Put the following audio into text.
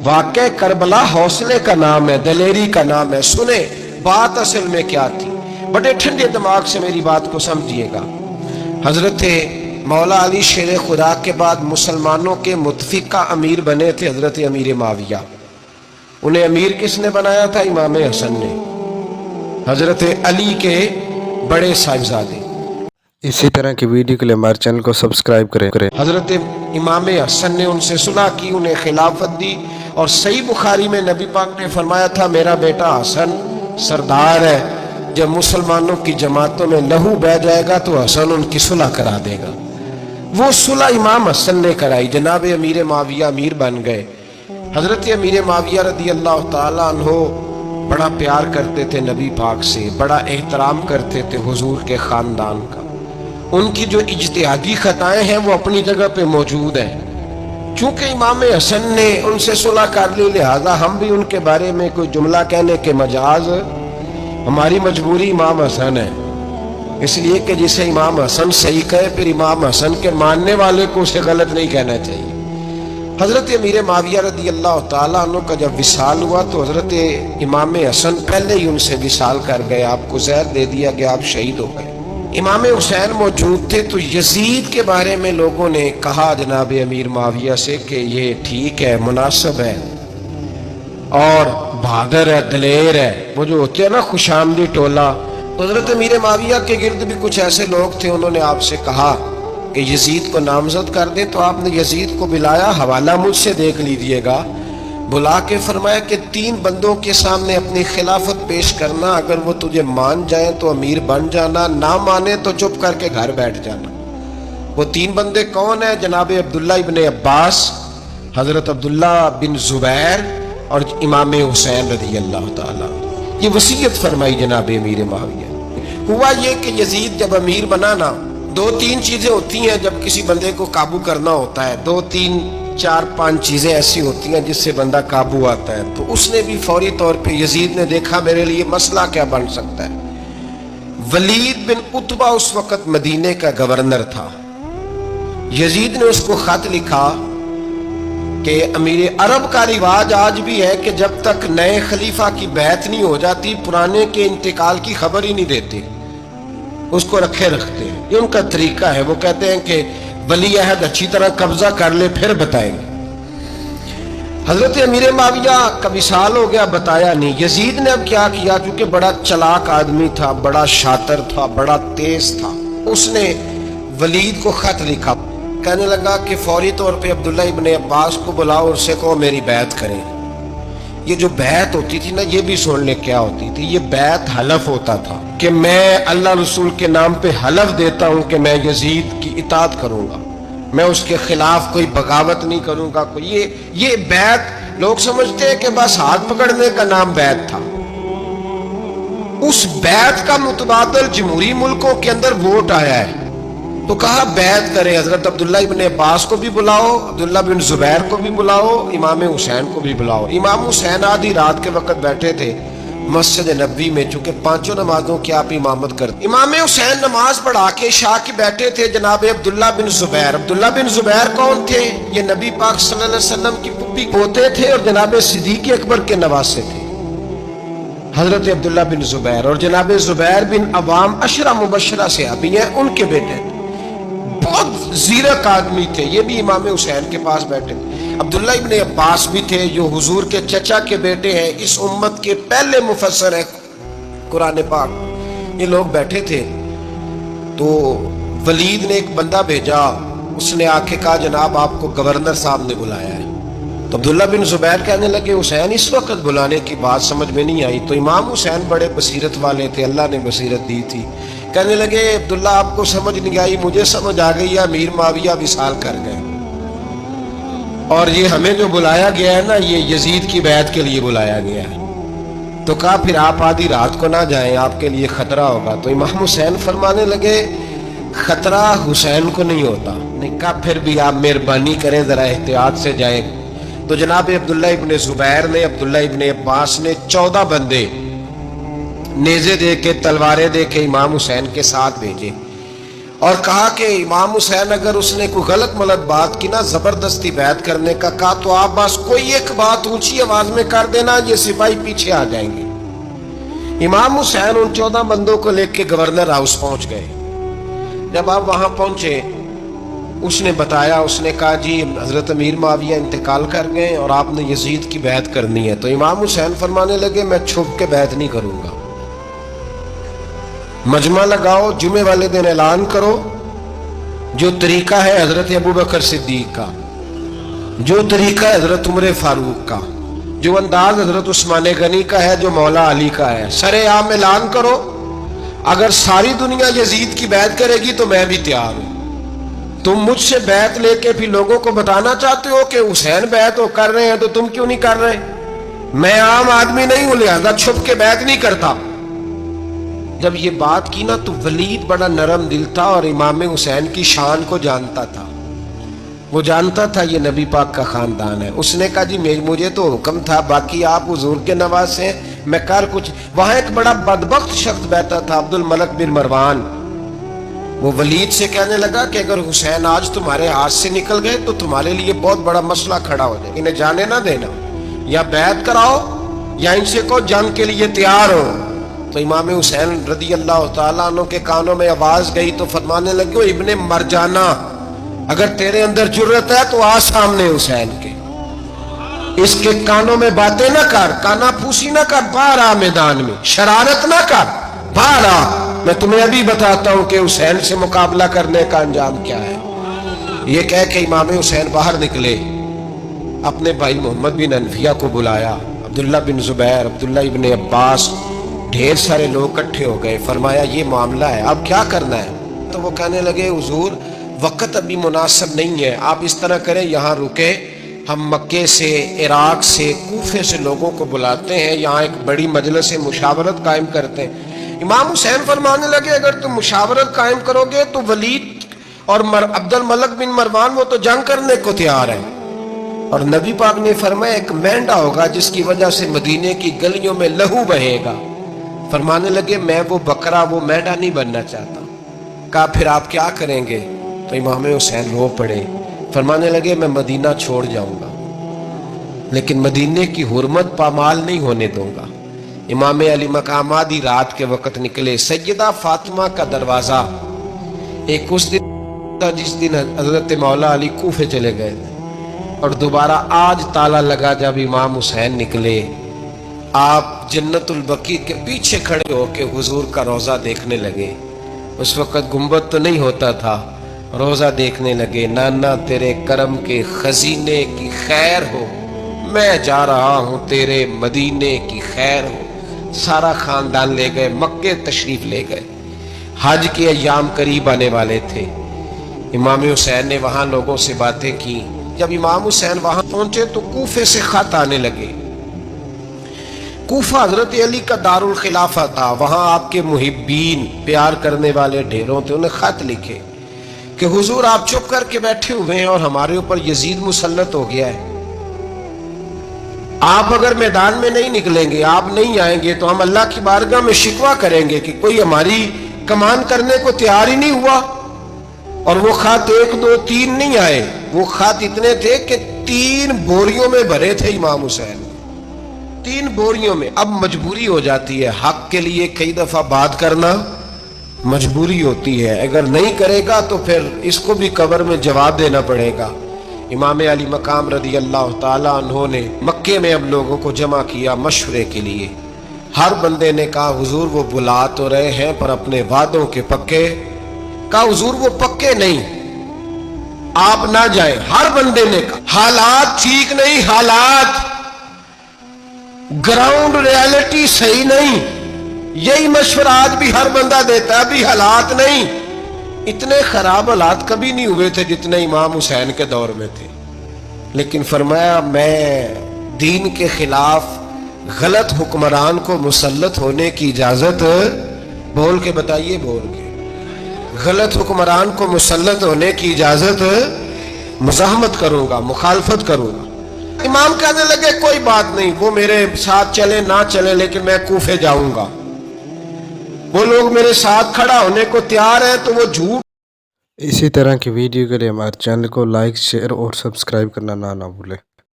वाक़या करबला हौसले का नाम है, दलेरी का नाम है। सुने बात असल में क्या थी, बड़े ठंडे दिमाग से मेरी बात को समझिएगा। हजरत मौला अली शेर खुदा के बाद मुसलमानों के मुतफिका अमीर बने थे हजरत अमीर माविया। उन्हें अमीर किसने बनाया था? इमाम हसन ने, हजरत अली के बड़े साहिबजादे। इसी तरह की वीडियो के लिए हमारे चैनल को सब्सक्राइब करें। हजरत इमाम हसन ने उनसे सुलह की, उन्हें खिलाफत दी। और सही बुखारी में नबी पाक ने फरमाया था, मेरा बेटा हसन सरदार है, जब मुसलमानों की जमातों में लहू बह जाएगा तो हसन उनकी सुलह करा देगा। वो सुलह इमाम हसन ने कराई। जनाब अमीर माविया अमीर बन गए। हजरत अमीर माविया रदी अल्लाह ताला अन्हो बड़ा प्यार करते थे नबी पाक से, बड़ा एहतराम करते थे हुजूर के ख़ानदान का। उनकी जो इज्तिहादी खताएं हैं वो अपनी जगह पे मौजूद हैं। चूंकि इमाम हसन ने उनसे सुलह कर ली, लिहाजा हम भी उनके बारे में कोई जुमला कहने के मजाज, हमारी मजबूरी इमाम हसन है। इसलिए कि जिसे इमाम हसन सही कहे, फिर इमाम हसन के मानने वाले को उसे गलत नहीं कहना चाहिए। हजरत अमीर माविया रदी अल्लाह ताला अन्हु का जब विसाल हुआ तो हजरत इमाम हसन पहले ही उनसे विसाल कर गए। आपको जहर दे दिया गया, आप शहीद हो गए। इमाम हुसैन मौजूद थे तो यजीद के बारे में लोगों ने कहा जनाब अमीर माविया से कि ये ठीक है, मुनासिब है और बहादुर है, दलेर है, वो जो होते हैं ना खुशामदी टोला। तो हजरत अमीर माविया के गिर्द भी कुछ ऐसे लोग थे, उन्होंने आपसे कहा कि यजीद को नामजद कर दें। तो आपने यजीद को बुलाया, हवाला मुझसे देख लीजिएगा। बुला के फरमाया कि 3 बंदों के सामने अपनी खिलाफत पेश करना, अगर वो तुझे मान जाए तो अमीर बन जाना, ना माने तो चुप करके घर बैठ जाना। वो 3 बंदे कौन है? जनाब अब्दुल्ला इब्न अब्बास, हजरत अब्दुल्ला बिन जुबैर और इमाम हुसैन रज़ी अल्लाह ताला। ये वसीयत फरमाई जनाब अमीर माविया। हुआ ये कि यजीद जब अमीर बना ना, 2-3 चीजें होती हैं जब किसी बंदे को काबू करना होता है। 2-3-4-5 चीजें ऐसी होती हैं जिससे बंदा काबू आता है। तो उसने भी फौरी तौर पे, यजीद ने देखा मेरे लिए मसला क्या बन सकता है। वलीद बिन उतबा उस वक्त मदीने का गवर्नर था। यजीद ने उसको खत लिखा कि अमीर अरब का रिवाज आज भी है कि जब तक नए खलीफा की बैत नहीं हो जाती, पुराने के इंतकाल की खबर ही नहीं देते, उसको रखे रखते हैं। ये उनका तरीका है। वो कहते हैं कि वली अहद अच्छी तरह कब्जा कर ले फिर बताएंगे। हजरत अमीर माविया का विसाल हो गया, बताया नहीं। यजीद ने अब क्या किया, क्योंकि बड़ा चलाक आदमी था, बड़ा शातिर था, बड़ा तेज था, उसने वलीद को खत लिखा। कहने लगा कि फौरी तौर पे अब्दुल्ला इब्न अब्बास को बुलाओ और उससे कहो मेरी बैत करें। ये जो बैत होती थी ना, ये भी सुन ले क्या होती थी। ये बैत हलफ होता था कि मैं अल्लाह रसूल के नाम पे हलफ देता हूं कि मैं यजीद की इताअत करूंगा, मैं उसके खिलाफ कोई बगावत नहीं करूंगा। कोई ये बैत लोग समझते हैं कि बस हाथ पकड़ने का नाम बैत था। उस बैत का मुतबादल जमहूरी मुल्कों के अंदर वोट आया है। तो कहा बैत करें, हजरत अब्दुल्ला इब्न अब्बास को भी बुलाओ, अब्दुल्ला बिन जुबैर को भी बुलाओ, इमाम हुसैन को भी बुलाओ। इमाम हुसैन आधी रात के वक्त बैठे थे मस्जिद नबवी में, चूंकि 5 नमाजों की आप इमामत करते। इमाम हुसैन नमाज पढ़ा के शाह की बैठे थे जनाब अब्दुल्ला बिन जुबैर। अब्दुल्ला बिन जुबैर कौन थे? ये नबी पाक सल्लल्लाहु अलैहि वसल्लम की पुप्पी पोते थे और जनाब सिद्दीक़ अकबर के नवासे थे हजरत अब्दुल्ला बिन जुबैर। और जनाब जुबैर बिन अवाम अशरा मुबशरा से अभी हैं, उनके बेटे थे। बहुत जीरक आदमी थे। ये भी इमाम हुसैन के पास बैठे। अब्दुल्ला इब्न अब्बास भी थे जो हुजूर के चचा के बेटे हैं, इस उम्मत के पहले मुफस्सर है कुरान पाक। ये लोग बैठे थे। तो वलीद ने एक बंदा भेजा, उसने आके कहा जनाब आपको गवर्नर साहब ने बुलाया है। तो अब्दुल्ला बिन जुबैर कहने लगे हुसैन इस वक्त बुलाने की बात समझ में नहीं आई। तो इमाम हुसैन बड़े बसीरत वाले थे, अल्लाह ने बसीरत दी थी। कहने लगे अब्दुल्ला आपको समझ नहीं आई, मुझे समझ आ गई, अमीर माविया विसाल कर गए और ये हमें जो बुलाया गया है ना, ये यजीद की बैत के लिए बुलाया गया है। तो कहा फिर आप आधी रात को ना जाएं, आपके लिए खतरा होगा। तो इमाम हुसैन फरमाने लगे खतरा हुसैन को नहीं होता। नहीं कहा फिर भी आप मेहरबानी करें, जरा एहतियात से जाएं। तो जनाब अब्दुल्ला इब्न जुबैर ने, अब्दुल्ला इब्न अब्बास ने 14 बंदे नेज़े दे के, तलवारें दे के इमाम हुसैन के साथ भेजे। اور کہا کہ امام حسین اگر اس نے کوئی غلط ملت بات کی نا، زبردستی بیعت کرنے کا کہا، تو آپ بس کوئی ایک بات اونچی آواز میں کر دینا، یہ سپاہی پیچھے آ جائیں گے۔ امام حسین ان 14 بندوں کو لے کے گورنر ہاؤس پہنچ گئے۔ جب آپ وہاں پہنچے، اس نے بتایا، اس نے کہا جی حضرت امیر معاویہ انتقال کر گئے اور آپ نے یزید کی بیعت کرنی ہے۔ تو امام حسین فرمانے لگے میں چھپ کے بیعت نہیں کروں گا، مجمع لگاؤ، جمعے والے دن اعلان کرو، جو طریقہ ہے حضرت ابوبکر صدیق کا، جو طریقہ ہے حضرت عمر فاروق کا، جو انداز حضرت عثمان غنی کا ہے، جو مولا علی کا ہے، سر عام اعلان کرو، اگر ساری دنیا یزید کی بیعت کرے گی تو میں بھی تیار ہوں۔ تم مجھ سے بیعت لے کے پھر لوگوں کو بتانا چاہتے ہو کہ حسین بیعت وہ کر رہے ہیں تو تم کیوں نہیں کر رہے؟ میں عام آدمی نہیں ہوں، لہذا چھپ کے بیعت نہیں کرتا۔ جب یہ بات کی نا تو ولید بڑا نرم دل تھا اور امام حسین کی شان کو جانتا تھا، وہ جانتا تھا یہ نبی پاک کا خاندان ہے۔ اس نے کہا جی مجھے تو حکم تھا، باقی آپ حضور کے نواز ہیں، میں کر کچھ۔ وہاں ایک بڑا بدبخت شخص بیٹھا تھا، عبد الملک بن مروان، وہ ولید سے کہنے لگا کہ اگر حسین آج تمہارے ہاتھ سے نکل گئے تو تمہارے لیے بہت بڑا مسئلہ کھڑا ہو جائے، انہیں جانے نہ دینا، یا بیعت کراؤ یا ان سے کہو جنگ کے لیے تیار ہو۔ تو امام حسین رضی اللہ تعالیٰ عنہ کے کانوں میں آواز گئی تو فرمانے لگے ابن مرجانہ، اگر تیرے اندر جرت ہے تو آ سامنے حسین کے، اس کے کانوں میں باتیں نہ کر، کانا پھوسی نہ کر، باہر آ میدان میں، شرارت نہ کر، باہر آ، میں تمہیں ابھی بتاتا ہوں کہ حسین سے مقابلہ کرنے کا انجام کیا ہے۔ یہ کہہ کے امام حسین باہر نکلے، اپنے بھائی محمد بن حنفیہ کو بلایا، عبداللہ بن زبیر، عبداللہ ابن عباس، ڈھیر سارے لوگ اکٹھے ہو گئے، فرمایا یہ معاملہ ہے، اب کیا کرنا ہے؟ تو وہ کہنے لگے حضور وقت ابھی مناسب نہیں ہے، آپ اس طرح کریں یہاں رکے، ہم مکے سے، عراق سے، کوفے سے لوگوں کو بلاتے ہیں، یہاں ایک بڑی مجلس مشاورت قائم کرتے ہیں۔ امام حسین فرمانے لگے اگر تم مشاورت قائم کرو گے تو ولید اور عبد الملک بن مروان وہ تو جنگ کرنے کو تیار ہے، اور نبی پاک نے فرمایا ایک مینڈا ہوگا جس کی وجہ سے مدینے کی گلیوں میں لہو بہے گا۔ فرمانے لگے میں وہ بکرا، وہ مینڈا نہیں بننا چاہتا۔ کہا پھر آپ کیا کریں گے؟ تو امام حسین رو پڑے، فرمانے لگے میں مدینہ چھوڑ جاؤں گا لیکن مدینے کی حرمت پامال نہیں ہونے دوں گا۔ امام علی مقام آدھی رات کے وقت نکلے، سیدہ فاطمہ کا دروازہ ایک اس دن تھا جس دن حضرت مولا علی کوفے چلے گئے اور دوبارہ آج تالا لگا جب امام حسین نکلے۔ آپ جنت البقیع کے پیچھے کھڑے ہو کے حضور کا روضہ دیکھنے لگے، اس وقت گنبد تو نہیں ہوتا تھا، روضہ دیکھنے لگے۔ نانا تیرے کرم کے خزینے کی خیر ہو، میں جا رہا ہوں تیرے مدینے کی خیر ہو۔ سارا خاندان لے گئے، مکے تشریف لے گئے، حج کے ایام قریب آنے والے تھے۔ امام حسین نے وہاں لوگوں سے باتیں کی۔ جب امام حسین وہاں پہنچے تو کوفے سے خط آنے لگے۔ کوفہ حضرت علی کا دار الخلافہ تھا، وہاں آپ کے محبین، پیار کرنے والے ڈھیروں تھے، انہیں خط لکھے کہ حضور آپ چپ کر کے بیٹھے ہوئے ہیں اور ہمارے اوپر یزید مسلط ہو گیا ہے، آپ اگر میدان میں نہیں نکلیں گے، آپ نہیں آئیں گے تو ہم اللہ کی بارگاہ میں شکوہ کریں گے کہ کوئی ہماری کمان کرنے کو تیار ہی نہیں ہوا۔ اور وہ خط 1 2 3 نہیں آئے، وہ خط اتنے تھے کہ 3 بوریوں میں بھرے تھے امام حسین، 3 بوریوں میں۔ اب مجبوری ہو جاتی ہے، حق کے لیے کئی دفعہ بات کرنا مجبوری ہوتی ہے، اگر نہیں کرے گا تو پھر اس کو بھی قبر میں جواب دینا پڑے گا۔ امام علی مقام رضی اللہ تعالیٰ عنہ نے مکے میں اب لوگوں کو جمع کیا مشورے کے لیے۔ ہر بندے نے کہا حضور وہ بلا تو رہے ہیں پر اپنے وعدوں کے پکے؟ کہا حضور وہ پکے نہیں، آپ نہ جائیں۔ ہر بندے نے کہا حالات ٹھیک نہیں، حالات گراؤنڈ ریالٹی صحیح نہیں، یہی مشورہ آج بھی ہر بندہ دیتا ہے، ابھی حالات نہیں۔ اتنے خراب حالات کبھی نہیں ہوئے تھے جتنے امام حسین کے دور میں تھے، لیکن فرمایا میں دین کے خلاف غلط حکمران کو مسلط ہونے کی اجازت، بول کے بتائیے، بول کے، غلط حکمران کو مسلط ہونے کی اجازت مزاحمت کروں گا، مخالفت کروں گا۔ امام کہنے لگے کوئی بات نہیں، وہ میرے ساتھ چلے نہ چلے لیکن میں کوفے جاؤں گا، وہ لوگ میرے ساتھ کھڑا ہونے کو تیار ہیں تو وہ جھوٹ اسی طرح کی ویڈیو کے لیے ہمارے چینل کو لائک شیئر اور سبسکرائب کرنا نہ بھولیں.